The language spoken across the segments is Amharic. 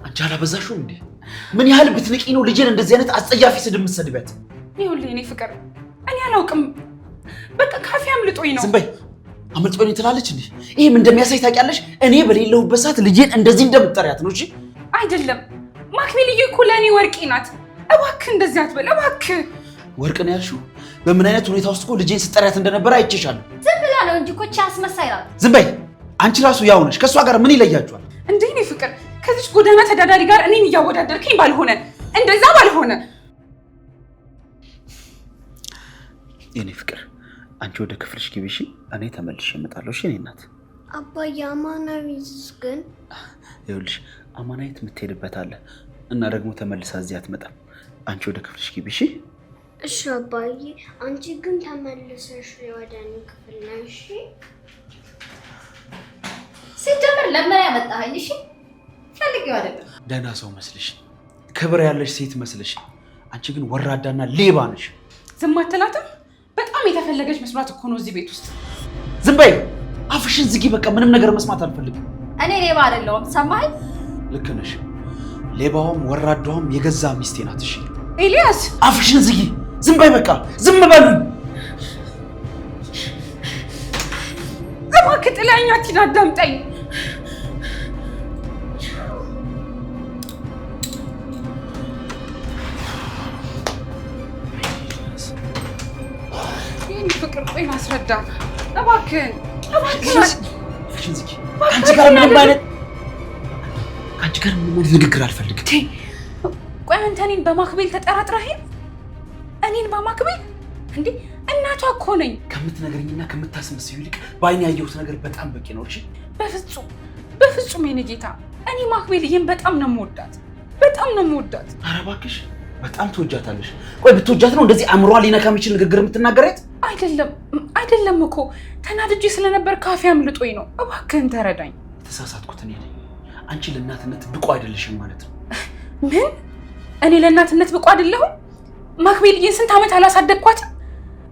አንቺ አላበዛሽው እንዴ? ምን ያህል ብትንቂ ነው ልጄን እንደዚህ አይነት አጸያፊ ስድብ የምትሰድቢያት? ይኸውልህ እኔ ፍቅር እኔ አላውቅም። በቃ ካፌ አምልጦኝ ነው። ዝም በይ። አምልጦኝ ትላለች እንዴ? ይሄም እንደሚያሳይ ታውቂያለሽ? እኔ በሌለሁበት ሰዓት ልጄን እንደዚህ እንደምትጠሪያት ነው። እሺ አይደለም ማክቤልዬ እኮ ለእኔ ወርቄ ናት። እባክህ እንደዚህ አትበል እባክህ። ወርቅ ነው ያልሽው? በምን አይነት ሁኔታ ውስጥ እኮ ልጄን ስጠሪያት እንደነበረ አይቼሻለሁ። ዝም ብላ ነው እንጂ እኮ አስመሳይ ናት። ዝም በይ። አንቺ ራሱ ያው ነሽ። ከእሷ ጋር ምን ይለያችኋል እንዴ? እኔ ፍቅር ከዚች ጎዳና ተዳዳሪ ጋር እኔን እያወዳደርከኝ ባልሆነ እንደዛ ባልሆነ። የኔ ፍቅር አንቺ ወደ ክፍልሽ ግቢ እሺ? እኔ ተመልሼ እመጣለሁ። እሺ የኔ እናት። አባዬ አማናዊት ግን ይኸውልሽ አማናዊት የምትሄድበት አለ እና ደግሞ ተመልሳ እዚህ አትመጣም። አንቺ ወደ ክፍልሽ ግቢ እሺ? እሺ አባዬ። አንቺ ግን ተመልሰሽ ወደ እኔ ክፍል ነሽ። ሲጀምር ለምን ያመጣኸኝ? እሺ ፈልጌው አይደለም። ደህና ሰው መስልሽ፣ ክብር ያለሽ ሴት መስልሽ፣ አንቺ ግን ወራዳና ሌባ ነሽ። ዝም አትላትም? በጣም የተፈለገች መስሏት እኮ ነው እዚህ ቤት ውስጥ። ዝም በይ። አፍሽን ዝጊ። በቃ ምንም ነገር መስማት አልፈልግም። እኔ ሌባ አይደለሁም። ሰማኸኝ? ልክ ነሽ። ሌባዋም ወራዳዋም የገዛ ሚስቴ ናት። እሺ ኤልያስ አፍሽን ዝጊ። ዝም በይ። በቃ ዝም በሉ። እባክህ ጥላኝ አትሂድ። አዳምጠኝ። የኔ ፍቅር ቆይ ላስረዳ። እባክህን አፍሽን ዝጊ። ከአንቺ ጋር ምንም አይነት ንግግር አልፈልግም። ቆይ አንተ እኔን በማክቤል ተጠራጥረኸኝ? እኔን በማክቤል እንዴ? እናቷ እኮ ነኝ። ከምትነግረኝና ከምታስመስዩ ይልቅ በአይኔ ያየሁት ነገር በጣም በቂ ነው። እሺ በፍጹም በፍጹም የኔ ጌታ፣ እኔ ማክቤልዬን በጣም ነው የምወዳት፣ በጣም ነው የምወዳት። ኧረ እባክሽ በጣም ትወጃታለሽ። ቆይ ብትወጃት ነው እንደዚህ አእምሯን ሊነካ የሚችል ንግግር የምትናገረት? አይደለም እኮ ተናድጄ ስለነበር ካፌ አምልጦኝ ነው። እባክህን ተረዳኝ። የተሳሳትኩት እኔ ነኝ። አንቺ ለእናትነት ብቁ አይደለሽም ማለት ነው። ምን? እኔ ለእናትነት ብቁ አይደለሁም? ማክቤልዬን ስንት ዓመት አላሳደግኳትም?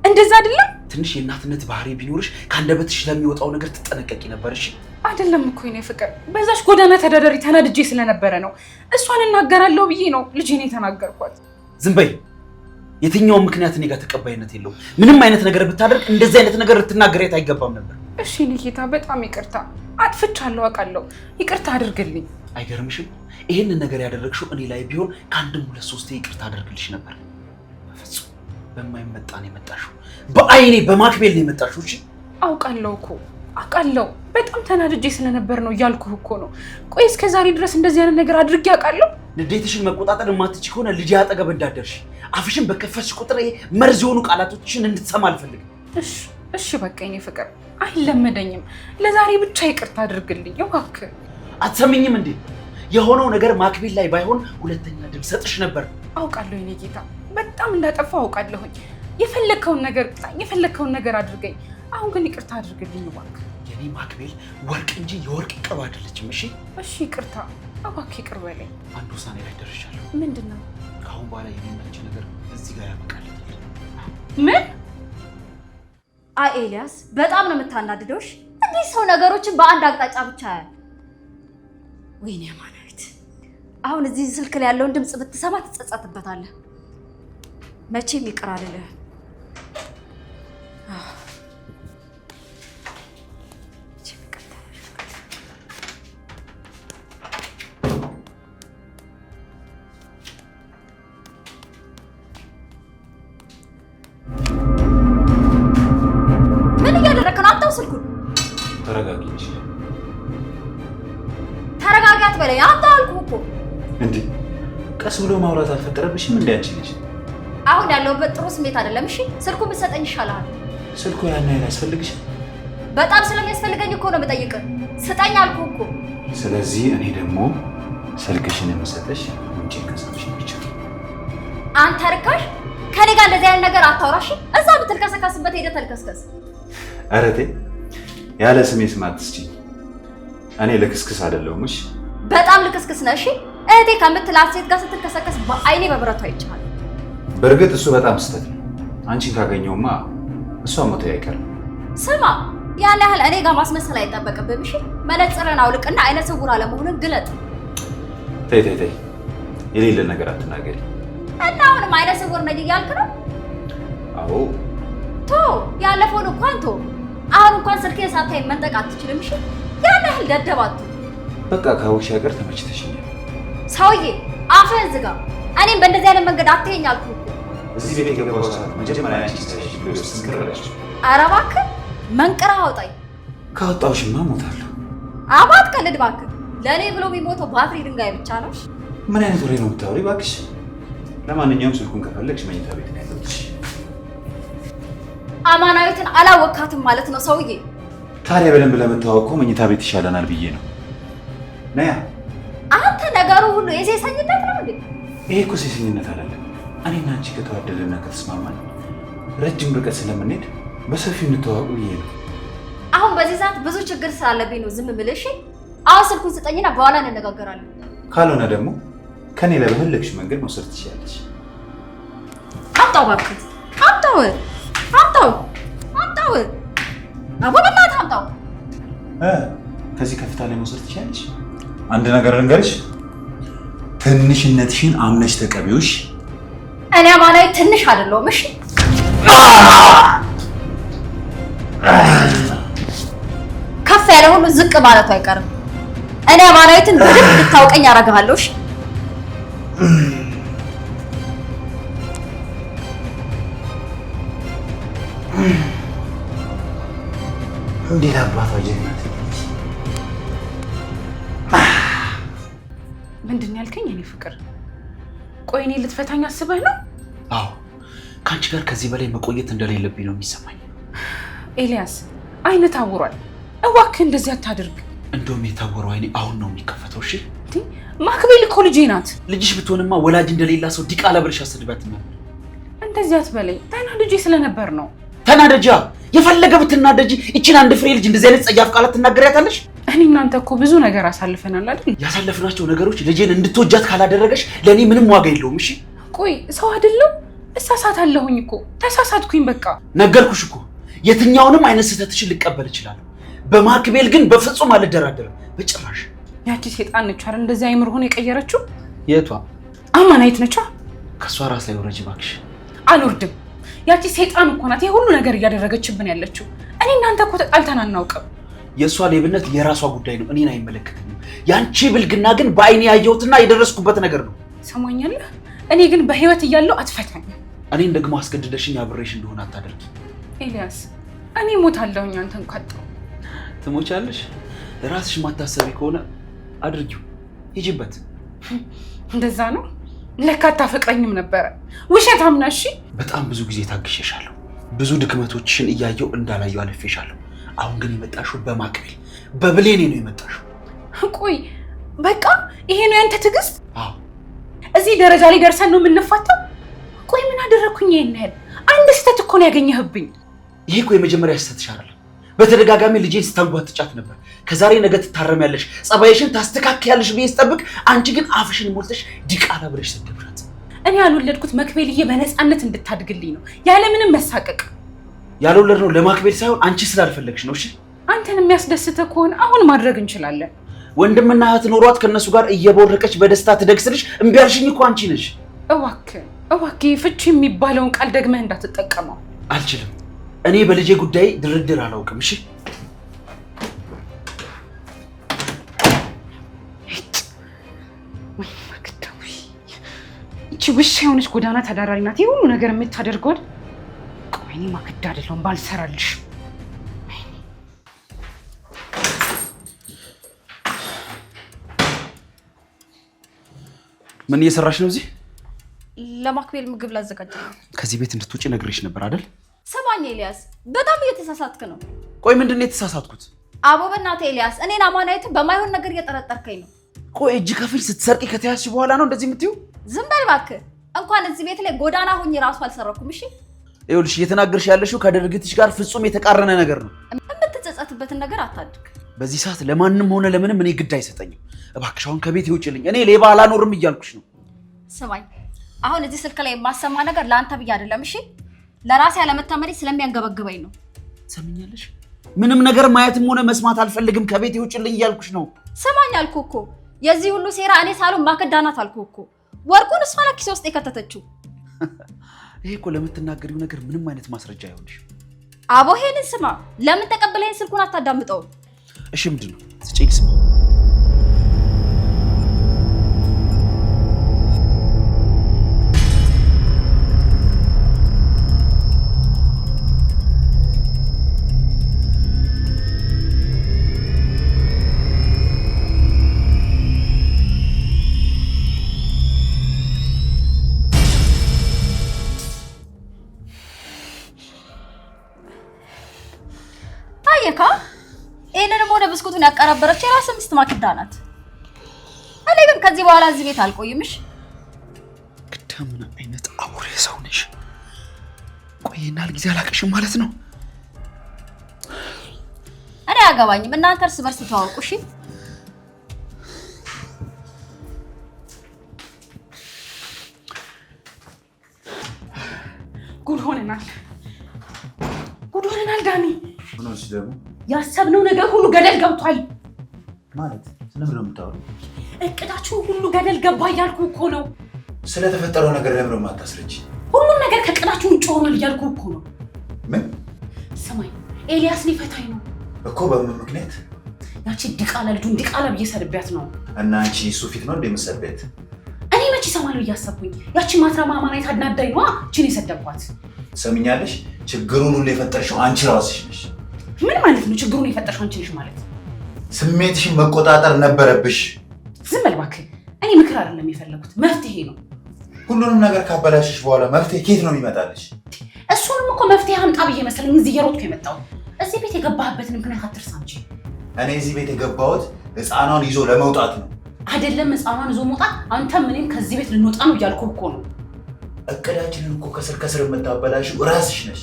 እንደዛ አይደለም? ትንሽ የእናትነት ባህሪ ቢኖርሽ ከአንደበትሽ ለሚወጣው ነገር ትጠነቀቂ ነበር። እሺ አይደለም እኮ የኔ ፍቅር፣ በዛች ጎዳና ተዳዳሪ ተናድጄ ስለነበረ ነው። እሷን እናገራለሁ ብዬ ነው ልጄን የተናገርኳት። ዝም በይ። የትኛውም ምክንያት እኔ ጋር ተቀባይነት የለውም። ምንም አይነት ነገር ብታደርግ እንደዚህ አይነት ነገር ልትናገሪያት አይገባም ነበር። እሺ እኔ ጌታ በጣም ይቅርታ፣ አጥፍቻለሁ አውቃለሁ። ይቅርታ አድርግልኝ። አይገርምሽም? ይህንን ነገር ያደረግሽው እኔ ላይ ቢሆን ከአንድም ሁለት ሶስቴ ይቅርታ አደርግልሽ ነበር። በፍጹም በማይመጣ ነው የመጣሽው። በአይኔ በማክቤል ነው የመጣሽው። እሺ አውቃለሁ እኮ አውቃለሁ። በጣም ተናድጄ ስለነበር ነው እያልኩህ እኮ ነው። ቆይ እስከ ዛሬ ድረስ እንደዚህ አይነት ነገር አድርጌ አውቃለሁ? ንዴትሽን መቆጣጠር የማትችይ ከሆነ ልጅ አጠገብ እንዳደርሽ አፍሽን በከፈትሽ ቁጥር መርዝ የሆኑ ቃላቶችሽን እንድትሰማ አልፈልግም። እሺ በቃ የኔ ፍቅር አይለመደኝም። ለዛሬ ብቻ ይቅርታ አድርግልኝ እባክህ። አትሰሚኝም እንዴ? የሆነው ነገር ማክቤል ላይ ባይሆን ሁለተኛ ድል ሰጥሽ ነበር። አውቃለሁ የኔ ጌታ፣ በጣም እንዳጠፋው አውቃለሁኝ። የፈለግከውን ነገር አድርገኝ። አሁን ግን ይቅርታ አድርግልኝ እባክህ። የኔ ማክቤል ወርቅ እንጂ የወርቅ ቅብ አይደለችም። እሺ ይቅርታ እባክህ፣ ይቅር በለኝ። አንድ ውሳኔ ላይ ደርሻለሁ። ምንድን ነው? ከአሁን በኋላ የሚመች ነገር እዚህ ጋር ያበቃል። ምን? አይ ኤልያስ በጣም ነው የምታናድደውሽ። እንዴት ሰው ነገሮችን በአንድ አቅጣጫ ብቻ ያያል? ወይኔ አማናዊት፣ አሁን እዚህ ስልክ ላይ ያለውን ድምፅ ብትሰማ ትጸጸትበታለህ። መቼም ይቅር አልልህ። ምን እያደረክ ነው? አታው ስልኩን። ተረጋጊ። ተረጋጊ አትበለኝ። አታው አልኩህ እኮ። እንዴ ቀስ ብሎ ማውራት አልፈጠረብሽም? እንዴ አንቺ ልጅ አሁን ያለሁበት ጥሩ ስሜት አይደለም። እሺ ስልኩን ብትሰጠኝ ይሻላል። ስልኩ ያን ያህል ያስፈልግሽ? በጣም ስለሚያስፈልገኝ እኮ ነው የምጠይቅህ። ስጠኝ አልኩህ እኮ። ስለዚህ እኔ ደግሞ ስልክሽን የምሰጠሽ ውጪ ከሳምሽን ብቻ። አንተ ርካሽ፣ ከኔ ጋር እንደዚህ አይነት ነገር አታውራሽ። እዛ ብትልከሰከስበት ሄደህ ተልከስከስ። ኧረ ተይ፣ ያለ ስሜ ስም አትስጪኝ። እኔ ልክስክስ አይደለሁም። እሺ በጣም ልክስክስ ነህ። እሺ እህቴ ከምትላት ሴት ጋር ስትልከሰከስ በአይኔ በብረቱ አይቻልም። በእርግጥ እሱ በጣም ስህተት ነው። አንቺን ካገኘውማ እሷ ሞቶ አይቀርም። ስማ፣ ያን ያህል እኔ ጋር ማስመሰል አይጠበቅብህም። እሺ መነጽርን አውልቅና አይነ ስውር አለመሆንን ግለጥ። ተይ የሌለ ነገር አትናገሪ። እና አሁንም አይነ ስውር ነኝ እያልክ ነው? አዎ ያለፈውን እንኳን አሁን እንኳን ስልኬን ሳታይ መንጠቅ አትችልም። እሺ ያን ያህል ደደባቱ። በቃ ካውሽ ሀገር ተመችተሽኛል። ሰውዬ አፍህን ዝጋ። እኔም በእንደዚህ አይነት መንገድ አትሄኝ አልኩህ እኮ። እዚህ ቤት የገባው ሰዓት መጀመሪያ አንቺ ሳይሽ ብሎስ ትንከራለች። ኧረ እባክህ መንቅራ አውጣኝ። ካወጣሁሽማ እሞታለሁ። አባት ቀልድ እባክህ። ለእኔ ብሎ የሚሞተው ባትሪ ድንጋይ ብቻ ነው። ምን አይነት ወሬ ነው የምታወሪው እባክሽ? ለማንኛውም ስልኩን ከፈለግሽ መኝታ ቤት ነው ያለብሽ። አማናዊትን አላወካትም ማለት ነው ሰውዬ። ታዲያ በደንብ ለመታወቅ እኮ መኝታ ቤት ይሻለናል ብዬ ነው። ነያ አንተ ነገሩ ሁሉ የሴሰኝነት ነው እንዴ? ይሄ እኮ ሴሰኝነት አይደለም። እኔና አንቺ ከተዋደድና ከተስማማን ረጅም ርቀት ስለምንሄድ በሰፊው እንተዋወቅ ብዬ ነው። አሁን በዚህ ሰዓት ብዙ ችግር ስላለብኝ ነው ዝም ብለሽ። አሁን ስልኩን ስጠኝና በኋላ እንነጋገራለን። ካልሆነ ደግሞ ከኔ ላይ በፈለግሽ መንገድ መውሰድ ትችያለሽ። አምጣው እባክህ፣ አምጣው። አቦ በእናትህ አምጣው። ከዚህ ከፍታ ላይ መውሰድ ትችያለሽ። አንድ ነገር ልንገርሽ፣ ትንሽነትሽን አምነሽ ተቀቢውሽ። እኔ አማናዊ ትንሽ አይደለሁም። እሺ ከፍ ያለ ሁሉ ዝቅ ማለቱ አይቀርም። እኔ አማናዊትን በደንብ እንድታውቀኝ አደርግሃለሁ። እሺ እንዴት አባቷ ጀግናት! ምንድን ያልከኝ የኔ ፍቅር? ቆይ እኔ ልትፈታኝ አስበህ ነው? አዎ ከአንቺ ጋር ከዚህ በላይ መቆየት እንደሌለብኝ ነው የሚሰማኝ። ኤልያስ አይነት ታውሯል። እባክህ እንደዚህ አታድርግ። እንደውም የታወረው አይኔ አሁን ነው የሚከፈተው። እሺ ማክቤል እኮ ልጄ ናት። ልጅሽ ብትሆንማ ወላጅ እንደሌላ ሰው ዲቃላ ብለሽ አሰድባት ነው። እንደዚህ አትበለኝ። ተናድጄ ስለነበር ነው። ተናደጃ የፈለገ ብትናደጂ እቺን አንድ ፍሬ ልጅ እንደዚህ አይነት ጸያፍ ቃላት ትናገሪያታለሽ? እኔ እናንተ እኮ ብዙ ነገር አሳልፈናል አይደል? ያሳለፍናቸው ነገሮች ልጄን እንድትወጃት ካላደረገሽ ለኔ ምንም ዋጋ የለውም። እሺ ቆይ ሰው አይደለም? እሳሳታለሁኝ እኮ ተሳሳትኩኝ። በቃ ነገርኩሽ እኮ የትኛውንም አይነት ስህተትሽን ልቀበል እችላለሁ። በማክቤል ግን በፍጹም አልደራደርም በጭራሽ። ያቺ ሴጣን ነች አይደል እንደዚህ አይምሮህን የቀየረችው? የቷ? አማናይት ነች። ከሷ ራስ ላይ ወረጅ እባክሽ። አልወርድም። ያቺ ሴጣን እኮ ናት የሁሉ ነገር እያደረገችብን ያለችው። እኔ እናንተ እኮ ተጣልተን አናውቅም። የእሷ ሌብነት የራሷ ጉዳይ ነው፣ እኔን አይመለከተኝም። ያንቺ ብልግና ግን በአይኔ ያየሁትና የደረስኩበት ነገር ነው። ሰማኛለህ? እኔ ግን በህይወት እያለሁ አትፈታኝ። እኔን ደግሞ አስገድደሽኝ አብሬሽ እንደሆነ አታደርጊ። ኤልያስ እኔ ሞታለሁኝ አንተን ካጣሁ። ትሞቻለሽ? ራስሽ ማታሰቢ ከሆነ አድርጊው፣ ሂጂበት። እንደዛ ነው? ለካ አታፈቅረኝም ነበረ። ውሸታም ነሽ። በጣም ብዙ ጊዜ ታግሼሻለሁ። ብዙ ድክመቶችሽን እያየሁ እንዳላየሁ አልፌሻለሁ። አሁን ግን የመጣሽው በማክቤል በብሌኔ ነው የመጣሽው። ቆይ በቃ ይሄ ነው ያንተ ትዕግስት? አዎ። እዚህ ደረጃ ላይ ደርሰን ነው የምንፋታው? ቆይ ምን አደረኩኝ? ይሄን ያህል አንድ ስህተት እኮ ነው ያገኘህብኝ። ይሄ እኮ የመጀመሪያ ስህተትሽ አይደለም። በተደጋጋሚ ልጄን ስታንጓትጫት ነበር። ከዛሬ ነገ ትታረሚያለሽ፣ ጸባይሽን ታስተካክያለሽ ብዬ ስጠብቅ አንቺ ግን አፍሽን ሞልተሽ ዲቃላ ብለሽ ሰደብሻት። እኔ ያልወለድኩት መክቤልዬ በነፃነት እንድታድግልኝ ነው ያለምንም መሳቀቅ። ያልወለድነው ለማክቤል ሳይሆን አንቺ ስላልፈለግሽ ነው። እሺ አንተን የሚያስደስትህ ከሆነ አሁን ማድረግ እንችላለን። ወንድምና እህት ኖሯት ከነሱ ጋር እየቦረቀች በደስታ ትደግስልሽ እምቢ ያልሽኝ እኮ አንቺ ነሽ። እባክህ ፍቺ የሚባለውን ቃል ደግመህ እንዳትጠቀመው። አልችልም። እኔ በልጄ ጉዳይ ድርድር አላውቅም። እሺ እቺ ውሻ የሆነች ጎዳና ተዳዳሪ ናት የሁሉ ነገር የምታደርገው። ቆይ እኔ ማክዳ አይደለሁም ባልሰራልሽ። ምን እየሰራሽ ነው እዚህ? ለማክቤል ምግብ ላዘጋጅ ነው። ከዚህ ቤት እንድትወጪ ነግሬሽ ነበር አይደል? ሰማኝ ኤልያስ፣ በጣም እየተሳሳትክ ነው። ቆይ ምንድን ነው የተሳሳትኩት? አቦ በእናትህ ኤልያስ፣ እኔን አማናዊትን በማይሆን ነገር እየጠረጠርከኝ ነው። ቆይ እጅ ከፍንጅ ስትሰርቂ ከተያዝሽ በኋላ ነው እንደዚህ የምትይው? ዝም በል እባክህ። እንኳን እዚህ ቤት ላይ ጎዳና ሆኜ ራሱ አልሰረኩም። እሺ ይኸውልሽ፣ እየተናገርሽ ያለሽው ከድርጊትሽ ጋር ፍጹም የተቃረነ ነገር ነው። የምትጸጸትበትን ነገር አታድርግ። በዚህ ሰዓት ለማንም ሆነ ለምንም እኔ ግድ አይሰጠኝም። እባክሽ አሁን ከቤት ይውጭልኝ። እኔ ሌባ አላኖርም እያልኩሽ ነው። ስማኝ፣ አሁን እዚህ ስልክ ላይ የማሰማ ነገር ለአንተ ብዬ አይደለም። እሺ ለራሴ ያለመታመኔ ስለሚያንገበግበኝ ነው። ሰምኛለሽ? ምንም ነገር ማየትም ሆነ መስማት አልፈልግም። ከቤት ይውጭልኝ እያልኩሽ ነው። ስማኝ አልኩህ እኮ የዚህ ሁሉ ሴራ እኔ ሳልሆን ማክዳ ናት አልኩህ እኮ። ወርቁን እሷ ናት ኪሴ ውስጥ የከተተችው። ይሄ እኮ ለምትናገሪው ነገር ምንም አይነት ማስረጃ አይሆንሽ። አቦ ሄንን ስማ፣ ለምን ተቀበለኝ ስልኩን አታዳምጠው? እሺ ምንድን ነው? ስጪኝ ስማ። ታየካ ይሄንንም ወደ ብስኩቱን ያቀረበረች የራስ ሚስት ማክዳ ናት። እኔ ግን ከዚህ በኋላ እዚህ ቤት አልቆይምሽ። ክዳ ምን አይነት አውሬ ሰው ነሽ? ቆይና ጊዜ አላቀሽም ማለት ነው? እኔ አያገባኝም። እናንተ እርስ በርስ ተዋወቁ እሺ? ጉድ ሆነናል ዳኒ። ሆኖስ ደግሞ ያሰብነው ነገር ሁሉ ገደል ገብቷል። ማለት ስለምን ነው የምታወራው? እቅዳችሁ ሁሉ ገደል ገባ እያልኩ እኮ ነው። ስለተፈጠረው ነገር ለምን ነው የማታስረጂ? ሁሉም ነገር ከእቅዳችሁ ውጭ ሆኗል እያልኩ እኮ ነው። ምን? ስማኝ፣ ኤልያስ ሊፈታኝ ነው እኮ። በምን ምክንያት? ያቺ ድቃላ ልጁን ድቃላ ብዬ ሰድቤያት ነው። እና አንቺ እሱ ፊት ነው እንደምሰደበት? እኔ መቼ እሰማለሁ እያሰብኩኝ። ያቺ ማትረማ ማናይት አድናዳኝ ነዋ እቺን የሰደብኳት። ሰምኛለሽ? ችግሩን ሁሉ የፈጠርሽው አንቺ ራስሽ ነሽ። ምን ማለት ነው? ችግሩን የፈጠርሽው አንቺ ነሽ ማለት? ስሜትሽን መቆጣጠር ነበረብሽ። ዝም በል እባክህ። እኔ ምክር አይደለም የፈለኩት፣ መፍትሄ ነው። ሁሉንም ነገር ካበላሽሽ በኋላ መፍትሄ ከየት ነው የሚመጣልሽ? እሱንም እኮ መፍትሄ አምጣ ብዬ መሰለኝ እዚህ እየሮጥኩ የመጣው። እዚህ ቤት የገባህበትን ምክንያት አትርሳ እንጂ። እኔ እዚህ ቤት የገባሁት ሕፃኗን ይዞ ለመውጣት ነው። አይደለም ሕፃኗን ይዞ መውጣት፣ አንተም እኔም ከዚህ ቤት ልንወጣ ነው እያልኩ እኮ ነው። እቅዳችንን እኮ ከስር ከስር የምታበላሽው ራስሽ ነሽ።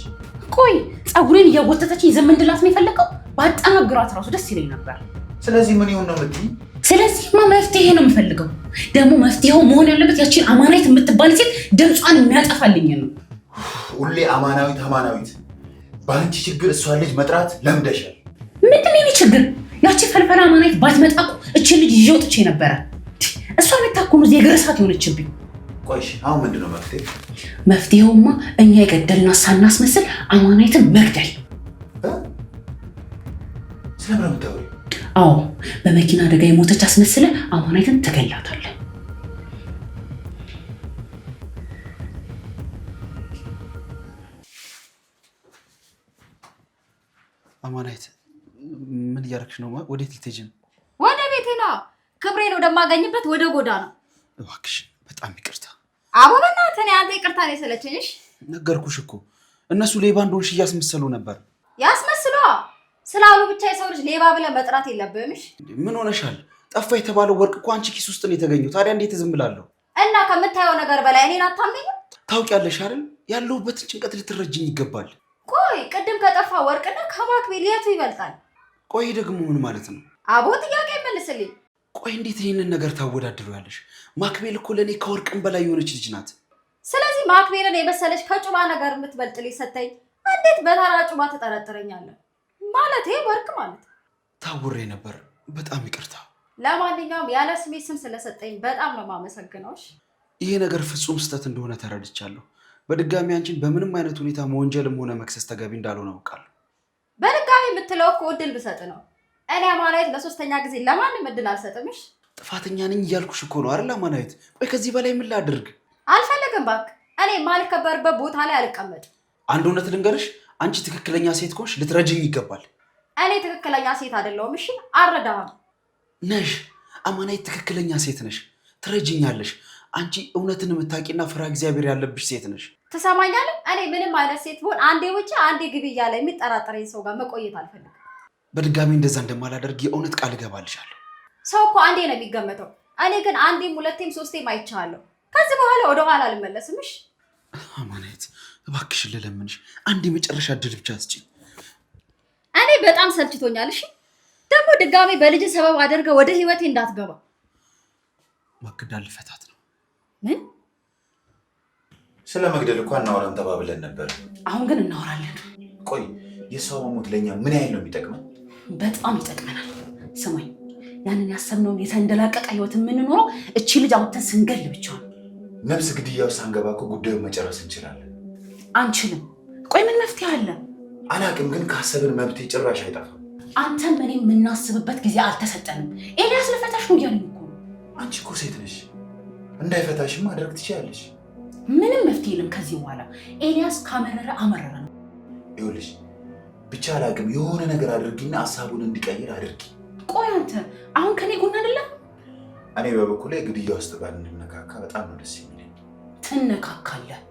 ቆይ ፀጉሬን እያጎተተችኝ ዝም እንድላት ነው የፈለከው? ባጠናግራት ራሱ ደስ ይለኝ ነበር። ስለዚህ ምን ይሁን ነው የምትይኝ? ስለዚህማ መፍትሄ ነው የምፈልገው። ደግሞ መፍትሄው መሆን ያለበት ያቺን አማናዊት የምትባል ሴት ድምጿን የሚያጠፋልኝ ነው። ሁሌ አማናዊት አማናዊት። በአንቺ ችግር እሷን ልጅ መጥራት ለምደሻል። ምንድን ነው የኔ ችግር? ያቺ ፈልፈላ አማናዊት ባትመጣ እኮ እችን ልጅ ይዤ ወጥቼ ነበረ። እሷ የምታኮኑ እዚህ የእግር እሳት የሆነችብኝ። ቆይሽ አሁን ምንድን ነው መፍትሄ? መፍትሄውማ እኛ የገደልናት ሳናስመስል አማናዊትን መግደል። ስለምን ነው የምታወሪው? አዎ በመኪና አደጋ የሞተች አስመስለ አማናዊትን ትገላታለህ። አማናዊት ምን እያደረግሽ ነው? ወዴት ልትሄጂ ነው? ወደ ቤቴ ነው። ክብሬን ወደማገኝበት ወደ ጎዳና። እባክሽ በጣም ይቅርታ። አቦ በእናትህ እኔ አንተ ይቅርታ ነው የሰለቸኝሽ። ነገርኩሽ እኮ እነሱ ሌባ እንደሆንሽ እያስመሰሉ ነበር። ያስመስሏ ስላሉ ብቻ የሰው ልጅ ሌባ ብለህ መጥራት የለብህምሽ። ምን ሆነሻል? ጠፋ የተባለው ወርቅ እኮ አንቺ ኪስ ውስጥ ነው የተገኘው። ታዲያ እንዴት ዝም ብላለሁ? እና ከምታየው ነገር በላይ እኔን አታምነኝም? ታውቂያለሽ አይደል? ያለሁበትን ጭንቀት ልትረጅኝ ይገባል። ቆይ ቅድም ከጠፋ ወርቅና ከማክቤል የቱ ይበልጣል? ቆይ ደግሞ ምን ማለት ነው? አቦ ጥያቄ መልስልኝ። ቆይ እንዴት ይህንን ነገር ታወዳድሪያለሽ? ማክቤል እኮ ለእኔ ከወርቅም በላይ የሆነች ልጅ ናት። ስለዚህ ማክቤልን የመሰለች ከጩባ ነገር የምትበልጥ ልጅ ሰጠኝ። እንዴት በተራ ጩባ ትጠረጥረኛለህ? ማለቴ ወርቅ ማለት ታውሬ ነበር። በጣም ይቅርታ። ለማንኛውም ያለ ስሜ ስም ስለሰጠኝ በጣም ነው የማመሰግነው። ይሄ ነገር ፍጹም ስህተት እንደሆነ ተረድቻለሁ። በድጋሚ አንቺን በምንም አይነት ሁኔታ መወንጀልም ሆነ መክሰስ ተገቢ እንዳልሆነ አውቃለሁ። በድጋሚ የምትለው እኮ እድል ብሰጥ ነው። እኔ አማናዊት ለሶስተኛ ጊዜ ለማንም እድል አልሰጥምሽ። ጥፋተኛ ነኝ እያልኩሽ እኮ ነው አይደል አማናዊት? ቆይ ከዚህ በላይ ምን ላድርግ? አልፈልግም እባክህ። እኔ የማልከበርበት ቦታ ላይ አልቀመጥም። አንድ እውነት ልንገርሽ፣ አንቺ ትክክለኛ ሴት ከሆንሽ ልትረጅኝ ይገባል። እኔ ትክክለኛ ሴት አይደለሁም። እሺ አልረዳህም። ነሽ አማናዊት፣ ትክክለኛ ሴት ነሽ። ትረጅኛለሽ። አንቺ እውነትን የምታውቂና ፍራ እግዚአብሔር ያለብሽ ሴት ነሽ። ትሰማኛለህ? እኔ ምንም አይነት ሴት ብሆን አንዴ ውጪ አንዴ ግቢ እያለ የሚጠራጠረኝ ሰው ጋር መቆየት አልፈልግም። በድጋሚ እንደዛ እንደማላደርግ የእውነት ቃል እገባልሻለሁ። ሰው እኮ አንዴ ነው የሚገመተው። እኔ ግን አንዴም ሁለቴም ሶስቴም አይቻለሁ። ከዚህ በኋላ ወደኋላ አልመለስም። እሺ አማናዊት፣ እባክሽን ልለምንሽ፣ አንድ የመጨረሻ እድል ብቻ ስጪኝ። እኔ በጣም ሰልችቶኛል። እሺ ደግሞ ድጋሚ በልጅ ሰበብ አድርገህ ወደ ህይወቴ እንዳትገባ። ማክዳ ልፈታት ነው። ምን? ስለ መግደል እኮ እናወራም ተባብለን ነበር። አሁን ግን እናወራለን። ቆይ የሰው መሞት ለኛ ምን ያህል ነው የሚጠቅመው? በጣም ይጠቅመናል። ስማኝ፣ ያንን ያሰብነውን የተንደላቀቀ ህይወት የምንኖረው እቺ ልጅ አውጥተን ስንገል ብቻ ነው። ነፍስ ግድያው ሳንገባ እኮ ጉዳዩን መጨረስ እንችላለን። አንችልም። ቆይ ምን መፍትሄ አለ? አላቅም፣ ግን ካሰብን መብቴ ጭራሽ አይጠፋም። አንተም እኔም የምናስብበት ጊዜ አልተሰጠንም። ኤልያስ ልፈታሽ ነው እያለኝ እኮ ነው። አንቺ እኮ ሴት ነሽ፣ እንዳይፈታሽም ማድረግ ትችያለሽ። ምንም መፍትሄ የለም ከዚህ በኋላ። ኤልያስ ካመረረ አመረረ ነው። ይኸውልሽ ብቻ አላቅም፣ የሆነ ነገር አድርጊና ሀሳቡን እንዲቀይር አድርጊ። ቆይ አንተ አሁን ከኔ ጎን አይደለም? እኔ በበኩሌ ግድያ ውስጥ ባንነካካ በጣም ነው ደስ የሚለኝ። ትነካካለህ።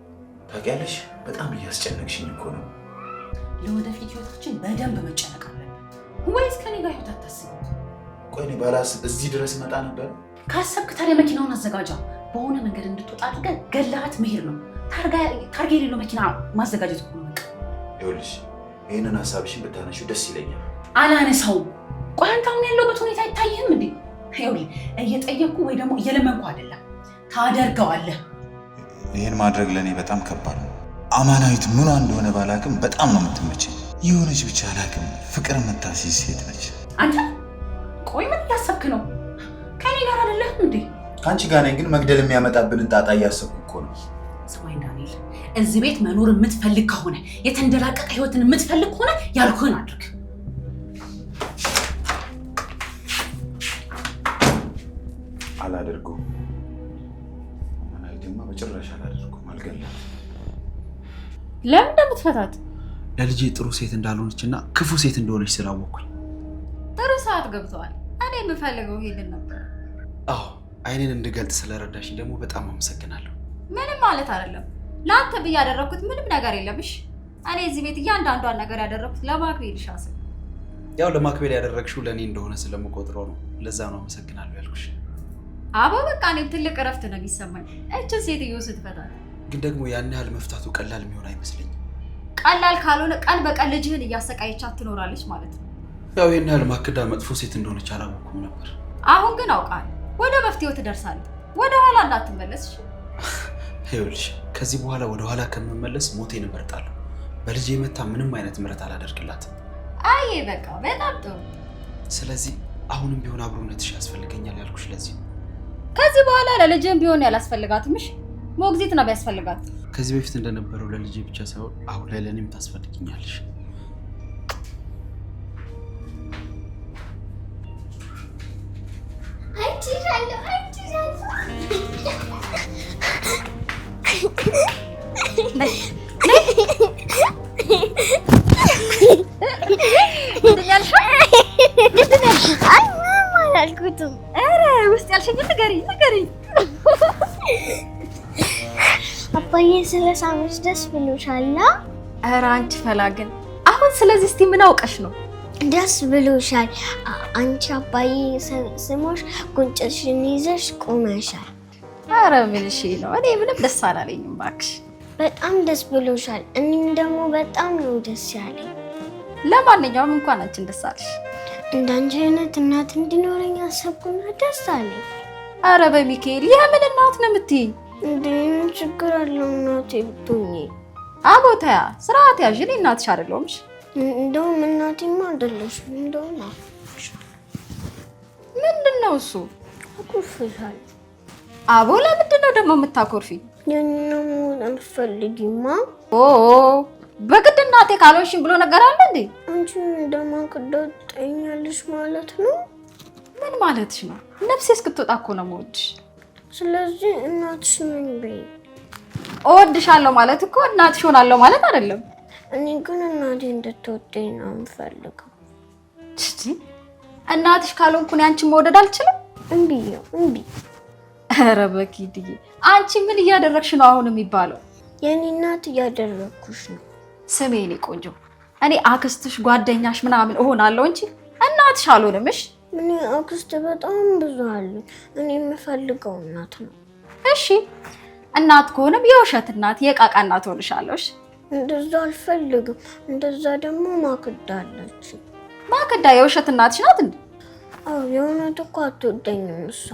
ታውቂያለሽ፣ በጣም እያስጨነቅሽኝ እኮ ነው። ለወደፊት ህይወታችን በደንብ መጨነቅ አለብን። ወይስ ከኔ ጋር ህይወት አታስብም? ቆይ እኔ ባላስብ እዚህ ድረስ መጣ ነበር? ካሰብክ ታዲያ መኪናውን አዘጋጃ። በሆነ መንገድ እንድትወጣ አድርገህ ገላሃት መሄድ ነው። ታርጋ የሌለው መኪና ማዘጋጀት እኮ ነው። ይኸውልሽ ይህንን ሀሳብሽን ብታነሺው ደስ ይለኛል። አላነሳውም። ቆይ አንተ አሁን ያለሁበት ሁኔታ አይታይህም እንዴ? ይኸውልህ እየጠየቅኩ ወይ ደግሞ እየለመንኩ አይደለም፣ ታደርገዋለህ። ይህን ማድረግ ለእኔ በጣም ከባድ ነው። አማናዊት ምኗ እንደሆነ ባላቅም በጣም ነው የምትመቸኝ። የሆነች ብቻ አላቅም ፍቅር የምታስይዝ ሴት ነች። አንተ ቆይ ምን እያሰብክ ነው? ከኔ ጋር አይደለህም እንዴ? ከአንቺ ጋር ነኝ፣ ግን መግደል የሚያመጣብንን ጣጣ እያሰብኩ እኮ ነው። ስማኝ ዳንኤል፣ እዚህ ቤት መኖር የምትፈልግ ከሆነ የተንደላቀቀ ህይወትን የምትፈልግ ከሆነ ያልኩህን አድርግ። አላደርገውም። አማናዊትማ በጭራሽ አላደርገውም። አልገላትም። ለምን እንደምትፈታት? ለልጄ ጥሩ ሴት እንዳልሆነችና ክፉ ሴት እንደሆነች ስላወቅኩኝ። ጥሩ ሰዓት ገብተዋል። እኔ የምፈልገው ይሄንን ነበር። አዎ አይኔን እንድገልጥ ስለረዳሽ ደግሞ በጣም አመሰግናለሁ። ምንም ማለት አይደለም። ለአንተ ብዬ ያደረኩት ምንም ነገር የለምሽ። እኔ እዚህ ቤት እያንዳንዷን ነገር ያደረኩት ለማክቤል ሻስብ። ያው ለማክቤል ያደረግሽው ለእኔ እንደሆነ ስለምቆጥረው ነው። ለዛ ነው አመሰግናለሁ ያልኩሽ። አቦ በቃ እኔም ትልቅ እረፍት ነው የሚሰማኝ እችን ሴትዮ ስትፈታት። ግን ደግሞ ያን ያህል መፍታቱ ቀላል የሚሆን አይመስለኝም። ቀላል ካልሆነ ቀን በቀን ልጅህን እያሰቃየቻት ትኖራለች ማለት ነው። ያው ይህን ያህል ማክዳ መጥፎ ሴት እንደሆነች አላወኩም ነበር። አሁን ግን አውቃለሁ። ወደ መፍትሄው ትደርሳለህ። ወደ ኋላ እንዳትመለስ። ይኸውልሽ ከዚህ በኋላ ወደ ኋላ ከምመለስ ሞቴን እመርጣለሁ። በልጄ መታ ምንም አይነት ምሕረት አላደርግላትም። አይ በቃ በጣም ጥሩ። ስለዚህ አሁንም ቢሆን አብሮነትሽ ያስፈልገኛል ያልኩሽ ለዚህ ነው። ከዚህ በኋላ ለልጅህም ቢሆን ያላስፈልጋትምሽ ሞግዚት ነው ቢያስፈልጋት። ከዚህ በፊት እንደነበረው ለልጄ ብቻ ሳይሆን አሁን ላይ ለእኔም ታስፈልግኛለሽ። ውስጥ ያልሽኝ ንገሪ። አባዬ ስለ ሳምሽ ደስ ብሎሻል? ኧረ አንቺ ፈላግን አሁን ስለዚህ እስቲ ምን አውቀሽ ነው ደስ ብሎሻል? አንቺ አባዬ ስሞሽ ጉንጭሽን ይዘሽ ቆመሻል። ኧረ ምንሽ ነው? እኔ ምንም ደስ አላለኝም እባክሽ። በጣም ደስ ብሎሻል። እኔም ደግሞ በጣም ነው ደስ ያለኝ። ለማንኛውም እንኳን አንቺን ደስ አለሽ። እንዳንቺ አይነት እናት እንዲኖረኝ አሰብኩና ደስ አለኝ። ኧረ በሚካኤል የምን እናት ነው የምትይኝ? እንዴ ችግር አለው እናቴ ብትሆኚ? አቦታያ ስርዓት ያዥ። እኔ እናትሽ አይደለሁምሽ። እንደውም እናቴማ አይደለሽም። እንደውም ምንድን ነው እሱ? አኩርፍሻል። አቦ ለምንድን ነው ደግሞ የምታኮርፊ? የኔንም ሞት አልፈልጊማ። ኦ በግድ እናቴ ካልሆንሽኝ ብሎ ነገር አለ እንዴ? አንቺ እንደማክዳ ትጠይኛለሽ ማለት ነው? ምን ማለትሽ ነው? ነፍሴ እስክትወጣ እኮ ነው የምወድሽ። ስለዚህ እናትሽ ነኝ በይ። እወድሻለሁ ማለት እኮ እናትሽ ሆናለሁ ማለት አይደለም። እኔ ግን እናቴ እንድትወደኝ ነው የምፈልገው። እናትሽ ካልሆንኩ እኔ አንቺን መውደድ አልችልም? እምቢ። ኧረ በኪድዬ አንቺ ምን እያደረግሽ ነው አሁን የሚባለው? የኔ እናት እያደረግኩሽ ነው። ስሜ እኔ ቆንጆ፣ እኔ አክስትሽ ጓደኛሽ ምናምን እሆናለሁ እንጂ እናትሽ አልሆንምሽ። እኔ አክስት በጣም ብዙ አሉ። እኔ የምፈልገው እናት ነው። እሺ እናት ከሆነም የውሸት እናት የቃቃ እናት ሆንሻለሽ። እንደዛ አልፈልግም። እንደዛ ደግሞ ማክዳ አለች። ማክዳ የውሸት እናትሽ ናት እንዴ? አዎ የእውነት እኮ አትወደኝም እሷ።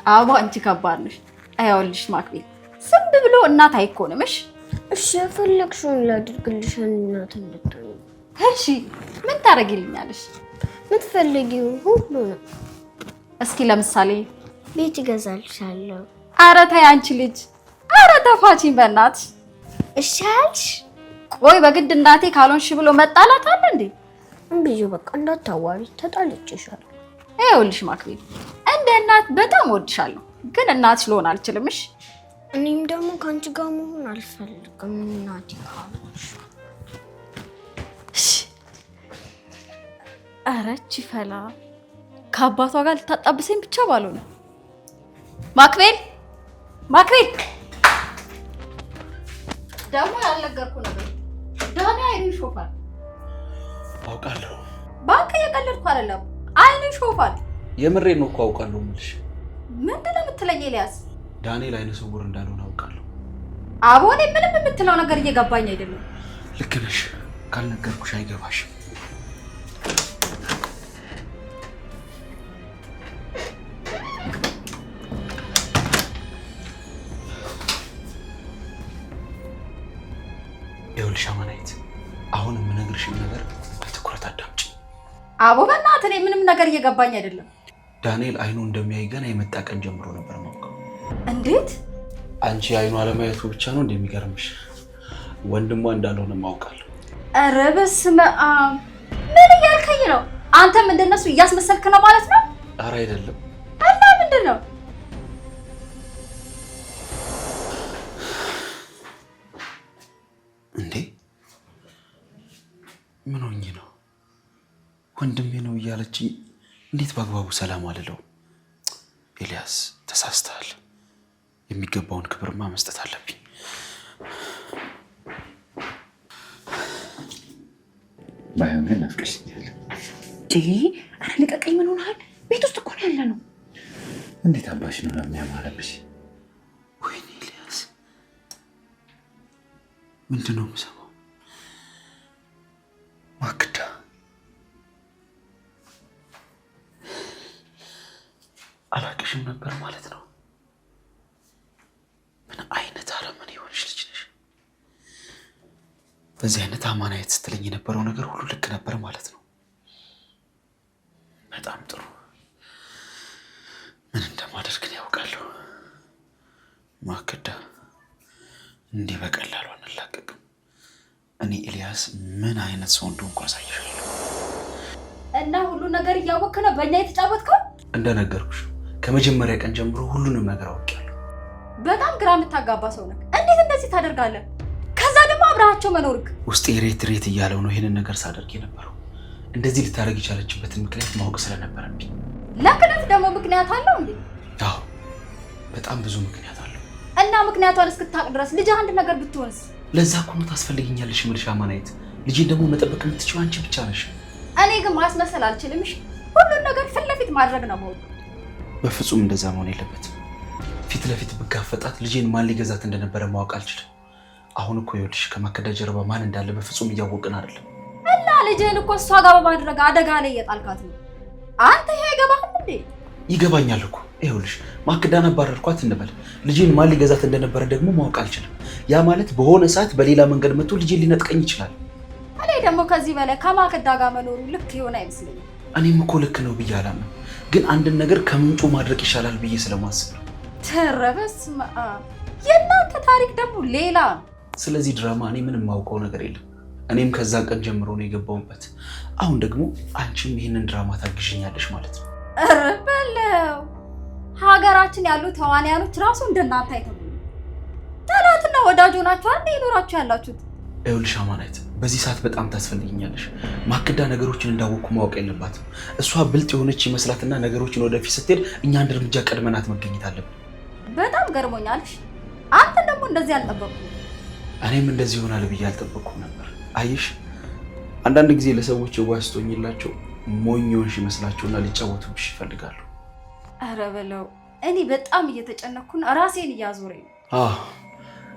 አቦ አንቺ ከባድ ነሽ። አይውልሽ ማክቤል ዝም ብሎ እናት አይኮንምሽ። እሺ የፈለግሽውን ላድርግልሽ እናት እንድትሆኚ። እሺ ምን ታደርጊልኛለሽ? የምትፈልጊው ሁሉ ነው። እስኪ ለምሳሌ ቤት እገዛልሻለሁ። ኧረ ተይ አንቺ ልጅ፣ ኧረ ተፋቺኝ በእናትሽ። እሺ አልሽ? ቆይ በግድ እናቴ ካልሆንሽ ብሎ መጣላት አለ እንዴ? እምብዬ በቃ እንዳታዋሪ ተጣልቼሻለሁ። ይኸውልሽ ማክቤል፣ እንደ እናት በጣም እወድሻለሁ፣ ግን እናትሽ ልሆን አልችልም። እሺ እኔም ደግሞ ከአንቺ ጋር መሆን አልፈልግም እናቴ ካልሆንሽ። ኧረ እቺ ፈላ ከአባቷ ጋር ልታጣብሰኝ ብቻ ባልሆነ። ማክቤል ማክቤል፣ ደግሞ ያልነገርኩ ነገር ዳኒ አይኑ ይሾፋል። አውቃለሁ። ባንክ እየቀለድኩ አይደለም፣ አይኑ ይሾፋል። የምሬን ነው እኮ አውቃለሁ የምልሽ። ምንድን ነው የምትለኝ ኤልያስ? ዳንኤል አይነ ስውር እንዳልሆነ አውቃለሁ። አቦኔ ምንም የምትለው ነገር እየገባኝ አይደለም። ልክ ነሽ። ካልነገርኩሽ አይገባሽም። ይኸውልሽ አማናይት፣ አሁን የምነግርሽን ነገር በትኩረት አዳምጪ። አቦ በእናትህ እኔ ምንም ነገር እየገባኝ አይደለም። ዳንኤል አይኑ እንደሚያይ ገና የመጣ ቀን ጀምሮ ነበር የማውቀው። እንዴት? አንቺ አይኑ አለማየቱ ብቻ ነው እንደሚገርምሽ፣ ወንድሟ እንዳልሆነ ማውቃለሁ። ኧረ በስመ አብ! ምን እያልከኝ ነው? አንተም እንደነሱ እያስመሰልክ ነው ማለት ነው? ኧረ አይደለም። እና ምንድን ነው? እንዴ ምን ሆኜ ነው? ወንድሜ ነው እያለችኝ እንዴት በአግባቡ ሰላም አልለው? ኤልያስ ተሳስተሃል። የሚገባውን ክብርማ መስጠት አለብኝ። ባይሆን ግን ናፍቀሽኛል። ኧረ ልቀቀኝ። ምን ሆነሃል? ቤት ውስጥ እኮ ነው ያለ ነው። እንዴት አባሽ ነው የሚያማረብሽ? ወይኔ ኤልያስ፣ ምንድን ነው የምሰማው? ማክዳ አላቅሽም ነበር ማለት ነው። ምን አይነት አረመኔ የሆንሽ ልጅ ነሽ። በዚህ አይነት አማናየት ስትለኝ የነበረው ነገር ሁሉ ልክ ነበር ማለት ነው። በጣም ጥሩ። ምን እንደማደርግ ያውቃለሁ። ማክዳ እንዲህ በቀላሉ አንላቀቅም። እኔ ኤልያስ ምን አይነት ሰው እንደሆንኩ አሳይሻለሁ። እና ሁሉ ነገር እያወቅህ ነው በእኛ የተጫወትከው? እንደነገርኩሽ ከመጀመሪያ ቀን ጀምሮ ሁሉንም ነገር አውቄያለሁ። በጣም ግራ የምታጋባ ሰው ነህ። እንዴት እንደዚህ ታደርጋለህ? ከዛ ደግሞ አብረሃቸው መኖርክ ውስጤ ሬት እያለው ነው ይሄንን ነገር ሳደርግ የነበረው። እንደዚህ ልታደርግ የቻለችበትን ምክንያት ማወቅ ስለነበረብኝ። ለክነት ደግሞ ምክንያት አለው እንዴ? አዎ በጣም ብዙ ምክንያት አለው። እና ምክንያቷን እስክታውቅ ድረስ ልጅ አንድ ነገር ብትሆንስ? ለዛ እኮ ነው ታስፈልጊኛለሽ የምልሽ አማናይት። ልጄን ደግሞ መጠበቅ የምትችይው አንቺ ብቻ ነሽ። እኔ ግን ማስመሰል አልችልም። እሺ ሁሉን ነገር ፊት ለፊት ማድረግ ነው ማለት። በፍጹም እንደዛ መሆን የለበትም። ፊት ለፊት ብጋፈጣት ልጄን ማን ሊገዛት እንደነበረ ማወቅ አልችልም። አሁን እኮ ይኸውልሽ ከማከዳ ጀርባ ማን እንዳለ በፍጹም እያወቅን አይደለም። እና ልጄን እኮ እሷ ጋር በማድረግ አደጋ ላይ እየጣልካት ነው። አንተ ይሄ አይገባህም እንዴ? ይገባኛል እኮ ይኸውልሽ ማክዳን አባረርኳት እንበል፣ ልጄን ማን ሊገዛት እንደነበረ ደግሞ ማወቅ አልችልም። ያ ማለት በሆነ ሰዓት በሌላ መንገድ መጥቶ ልጄን ሊነጥቀኝ ይችላል። እኔ ደግሞ ከዚህ በላይ ከማክዳ ጋር መኖሩ ልክ ይሆን አይመስለኝም። እኔም እኮ ልክ ነው ብዬ አላምንም፣ ግን አንድን ነገር ከምንጩ ማድረግ ይሻላል ብዬ ስለማስብ ነው። ተረበስ የእናንተ ታሪክ ደግሞ ሌላ ነው። ስለዚህ ድራማ እኔ ምንም ማውቀው ነገር የለም። እኔም ከዛ ቀን ጀምሮ ነው የገባሁበት። አሁን ደግሞ አንቺም ይህንን ድራማ ታግዥኛለሽ ማለት ነው። ኧረ በለው ሀገራችን ያሉ ተዋንያኖች ራሱ እንደናንተ አይተው ጠላትና ወዳጅ ሆናችሁ አንዴ ይኖራችሁ ያላችሁት። ይኸውልሽ አማናይት በዚህ ሰዓት በጣም ታስፈልጊኛለሽ። ማክዳ ነገሮችን እንዳወቅኩ ማወቅ የለባትም። እሷ ብልጥ የሆነች ይመስላትና ነገሮችን ወደፊት ስትሄድ እኛ አንድ እርምጃ ቀድመናት መገኘት አለብን። በጣም ገርሞኛል። አንተ ደግሞ እንደዚህ አልጠበቅኩም። እኔም እንደዚህ ይሆናል ብዬ አልጠበቅኩም ነበር። አየሽ አንዳንድ ጊዜ ለሰዎች ዋስቶኝላቸው ሞኝ ሆንሽ ይመስላቸውና ሊጫወቱብሽ ይፈልጋሉ። ኧረ በለው እኔ በጣም እየተጨነኩና ራሴን እያዞረኝ ነው።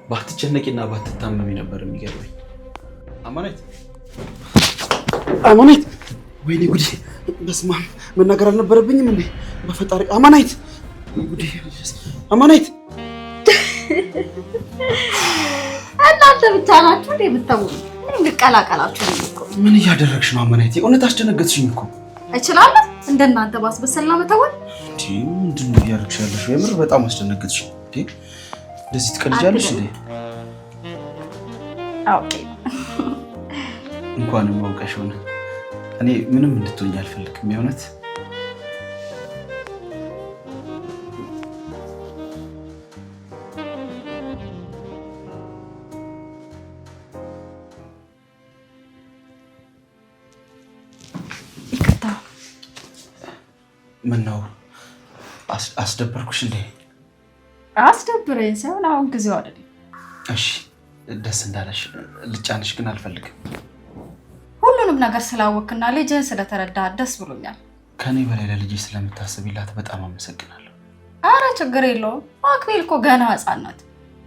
ባትጨነቂና ባትታመሚ ነበር የሚገርመኝ። አማናይት አማናይት፣ ወይኔ ጉዴ! በስመ አብ መናገር አልነበረብኝም እንዴ? በፈጣሪ አማናይት፣ ጉዴ! አማናይት እናንተ ብቻ ናችሁ እንዴ የምትተው? እኔም ልቀላቀላችሁ እኮ። ምን እያደረግሽ ነው አማናይት? የእውነት አስደነገጥሽኝ እኮ። እችላለሁ እንደናንተ ባስበሰልና መተወል። እንዴ ምንድነው እያደረግሽ ያለሽው? የምር በጣም አስደነገጥሽ። እንዴ እንደዚህ ትቀልጃለሽ እንዴ? ኦኬ እንኳንም አውቀሽ ሆነ። እኔ ምንም እንድትሆኝ አልፈልግም የእውነት። ምነው አስደበርኩሽ እንዴ? አስደብረኝ ሳይሆን አሁን ጊዜው አይደለም። እሺ ደስ እንዳለሽ። ልጫንሽ ግን አልፈልግም። ሁሉንም ነገር ስላወቅና ልጅህን ስለተረዳ ደስ ብሎኛል። ከኔ በላይ ለልጅ ስለምታስብላት በጣም አመሰግናለሁ። አረ ችግር የለውም። አክቤል እኮ ገና ሕፃን ናት።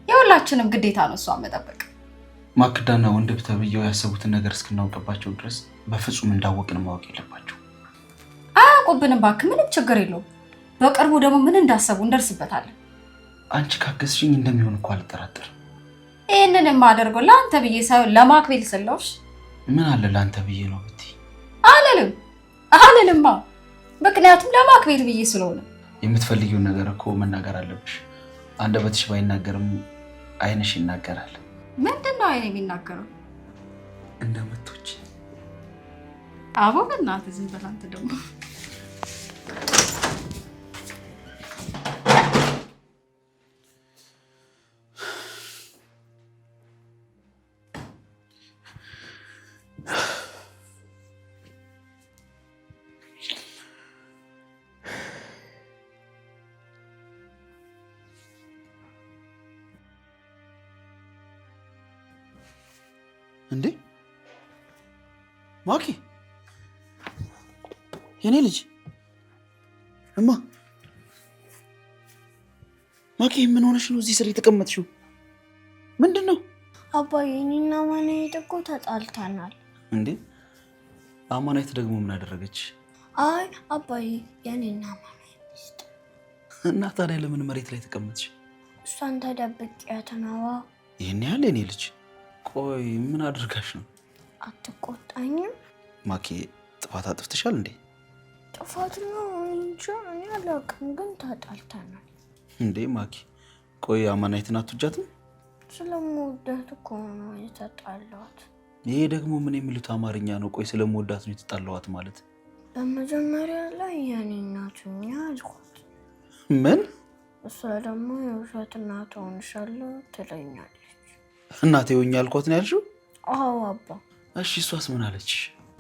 የሁላችንም ግዴታ ነው እሷን መጠበቅ። ማክዳና ወንድም ተብዬው ያሰቡትን ነገር እስክናውቅባቸው ድረስ በፍጹም እንዳወቅን ማወቅ የለባቸው። አያውቁብንም እባክህ፣ ምንም ችግር የለውም። በቅርቡ ደግሞ ምን እንዳሰቡ እንደርስበታለን። አንቺ ካገዝሽኝ እንደሚሆን እኮ አልጠራጠርም። ይህንን የማደርገው ለአንተ ብዬ ሳይሆን ለማክቤል ስለውሽ። ምን አለ ለአንተ ብዬ ነው ብትይ? አልልማ፣ ምክንያቱም ለማክቤል ብዬ ስለሆነ። የምትፈልጊውን ነገር እኮ መናገር አለብሽ። አንደበትሽ ባይናገርም ዓይንሽ ይናገራል። ምንድን ነው ዓይን የሚናገረው? እንደምትወጪ። አቦ በእናትህ ዝም በል አንተ ደግሞ። እንዴ ማኪ፣ የኔ ልጅ እማ፣ ማኪ ምን ሆነሽ ነው እዚህ ስር የተቀመጥሽው? ምንድን ነው? አባዬ እኔና አማናይት እኮ ተጣልተናል። እንዴ አማናይት ደግሞ ምን አደረገች? አይ አባዬ የኔና አማናይት ሚስት። እና ታዲያ ለምን መሬት ላይ ተቀመጥሽ? እሷን ተደብቄያት ነዋ። ይሄን ያህል የኔ ልጅ? ቆይ ምን አድርጋሽ ነው? አትቆጣኝም? ማኪ ጥፋት አጥፍተሻል እንዴ? ጥፋት ነው እንጂ እኔ አላውቅም፣ ግን ተጣልተናል። እንዴ ማኪ ቆይ አማናይትን አትወጃትም? ስለምወዳት እኮ ነው የተጣላሁት። ይሄ ደግሞ ምን የሚሉት አማርኛ ነው? ቆይ ስለምወዳት ነው የተጣላኋት ማለት? በመጀመሪያ ላይ የኔ እናት ሆኜ አልኳት። ምን? እሷ ደግሞ የውሸት እናት ሆንሻለሁ ትለኛለች። እናቴ ሆኜ አልኳት ነው ያልሽው? አዎ አባ። እሺ እሷስ ምን አለች?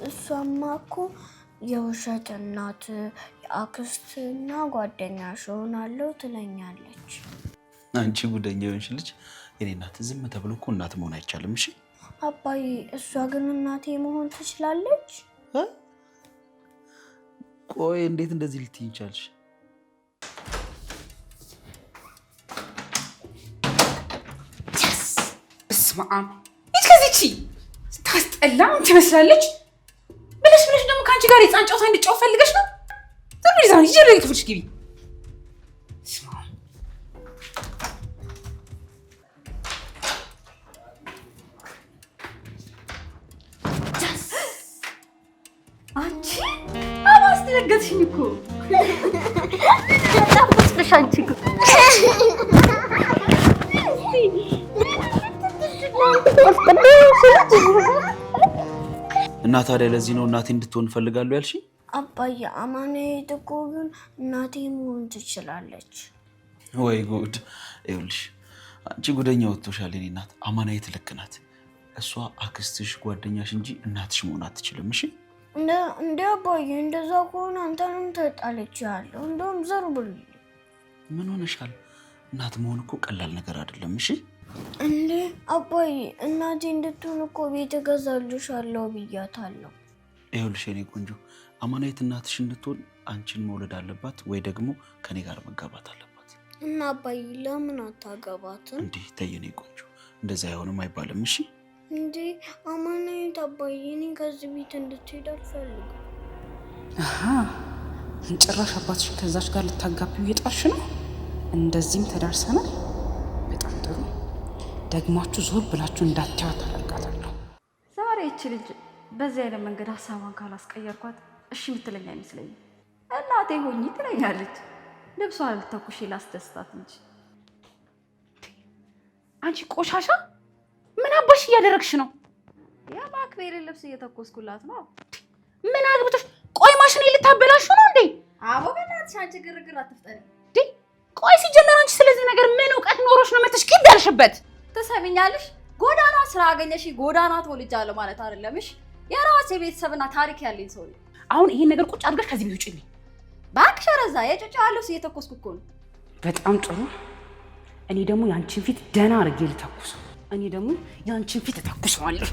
እሷማ እኮ የውሸት እናት የአክስትና ጓደኛሽ ሆናለሁ ትለኛለች። አንቺ ጉደኛ የሆንሽ ልጅ። የኔ እናት ዝም ተብሎ እኮ እናት መሆን አይቻልም። እሺ አባዬ፣ እሷ ግን እናቴ መሆን ትችላለች? ቆይ እንዴት እንደዚህ ልትይኝ ቻልሽ? በስመአብ ይትከዚቺ ስታስጠላ ትመስላለች። ብለሽ ደግሞ ከአንቺ ጋር የህፃን ጨዋታ እንድጫወት ፈልገሽ ነው? ዝም ብለሽ ዛሬ ጀርባ ክፍልሽ ግቢ። አንቺ አባስደነገጥሽኝ እኮ። በጣም ወስደሽ አንቺ እኮ እና ታዲያ ለዚህ ነው እናቴ እንድትሆን እፈልጋለሁ ያልሽኝ? አባዬ አማናይት እኮ ግን እናቴ መሆን ትችላለች። ወይ ጉድ! ይኸውልሽ አንቺ ጉደኛ ወጥቶሻል። የኔ እናት አማናይት ልክ ናት። እሷ አክስትሽ ጓደኛሽ እንጂ እናትሽ መሆን አትችልም። እሺ እንደ አባዬ እንደዛ ከሆነ አንተንም ተጣልቻለሁ። እንደውም ዘር ብሉ። ምን ሆነሻል? እናት መሆን እኮ ቀላል ነገር አይደለም። እሺ እንዴ አባዬ፣ እናቴ እንድትሆን እኮ ቤት እገዛልሻለሁ ብያታለሁ። ይኸውልሽ የኔ ቆንጆ አማናይት እናትሽ እንድትሆን አንቺን መውለድ አለባት ወይ ደግሞ ከኔ ጋር መጋባት አለባት። እና አባዬ ለምን አታገባትም? እንዴ ተይ የኔ ቆንጆ፣ እንደዛ አይሆንም አይባልም። እሺ እንዴ አማናይት አባዬ፣ እኔ ከዚህ ቤት እንድትሄድ አልፈልግም። ጭራሽ አባትሽን ከዛች ጋር ልታጋቢው እየጣርሽ ነው። እንደዚህም ተዳርሰናል። በጣም ጥሩ። ደግማችሁ ዞር ብላችሁ እንዳትያት አደርጋታለሁ። ዛሬ እቺ ልጅ በዚህ አይነት መንገድ ሀሳቧን ካላስቀየርኳት እሺ የምትለኝ አይመስለኝም። እናቴ ሆኚ ትለኛለች። ልብሷን ልተኩሽ ላስደስታት እንጂ። አንቺ ቆሻሻ ምን አባሽ እያደረግሽ ነው? የማክቤል ልብስ እየተኮስኩላት ነው። ምን አግብቶሽ? ቆይ ማሽኔ ልታበላሹ ነው እንዴ? አቦ በእናትሽ አንቺ ግርግር አትፍጠሪ። ቆይ ሲጀመር አንቺ ስለዚህ ነገር ምን እውቀት ኖሮሽ ነው መተሽ ቂብ ያልሽበት? ትሰሚኛለሽ? ጎዳና ስራ አገኘሽ ጎዳና ተወልጃለሁ ማለት አይደለምሽ። የራሴ ቤተሰብና ታሪክ ያለኝ ሰው ነኝ። አሁን ይሄን ነገር ቁጭ አድርገሽ ከዚህ ቤት ውጪልኝ። እባክሽ ረዛ የጭጫ ልብስ እየተኮስኩ እኮ ነው። በጣም ጥሩ። እኔ ደግሞ ያንቺን ፊት ደህና አድርጌ ልተኩሰው። እኔ ደግሞ ያንቺን ፊት እተኩሰዋለሁ።